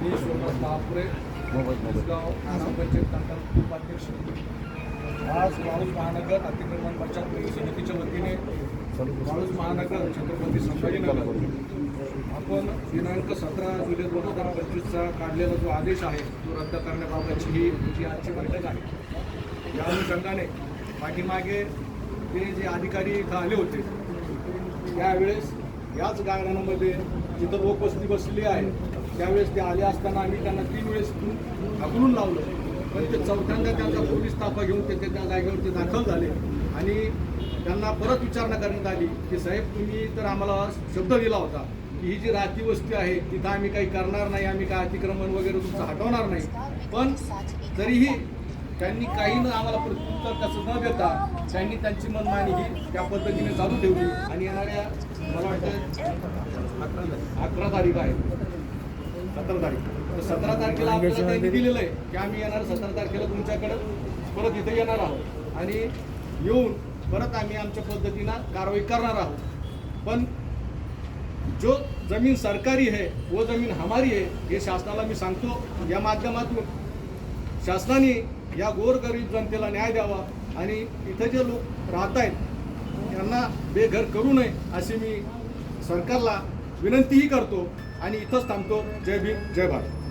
मी सोमनाथ महापुरे गाव ग्रामपंचायत तंटा उपाध्यक्ष। आज वाळूज महानगर अतिक्रमण बचाव समितीच्या वतीने वाळूज महानगर छत्रपती संभाजीनगर आपण दिनांक 17 जुलै 2025चा काढलेला जो आदेश आहे तो रद्द करण्याबाबतची ही आजची बैठक आहे। या अनुषंगाने पाठीमागे ते जे अधिकारी इथं आले होते त्यावेळेस याच गार्डनामध्ये जिथं लोकवस्ती बसलेली आहे त्यावेळेस ते आले असताना आम्ही त्यांना 3 वेळेस हाकलून लावलं, पण ते चौथ्यांदा त्यांचा पोलीस ताफा घेऊन ते त्या जागेवरती दाखल झाले आणि त्यांना परत विचारणा करण्यात आली की साहेब तुम्ही तर आम्हाला शब्द दिला होता की ही जी राहती वस्ती आहे तिथं आम्ही काही करणार नाही, आम्ही काय अतिक्रमण वगैरे तुमचं हटवणार नाही, पण तरीही त्यांनी काही न आम्हाला प्रत्युत्तर कसं न देता त्यांनी त्यांची मनमानी ही त्या पद्धतीने चालू ठेवली आणि येणाऱ्या मला वाटतं 11 तारीख आहे 17 तारीख, तर 17 तारखेला आपल्याला त्यांनी दिलेलं आहे की आम्ही येणार 17 तारखेला तुमच्याकडे परत इथे येणार आहोत आणि येऊन परत आम्ही आमच्या पद्धतीनं कारवाई करणार आहोत। पण जो जमीन सरकारी है वो जमीन हमारी है हे शासनाला मी सांगतो। या माध्यमातून शासनाने या गोरगरीब जनतेला न्याय द्यावा आणि इथे जे लोक राहत आहेत त्यांना बेघर करू नये अशी मी सरकारला विनंतीही करतो आणि इथंच थांबतो। जय भीम जय भारत।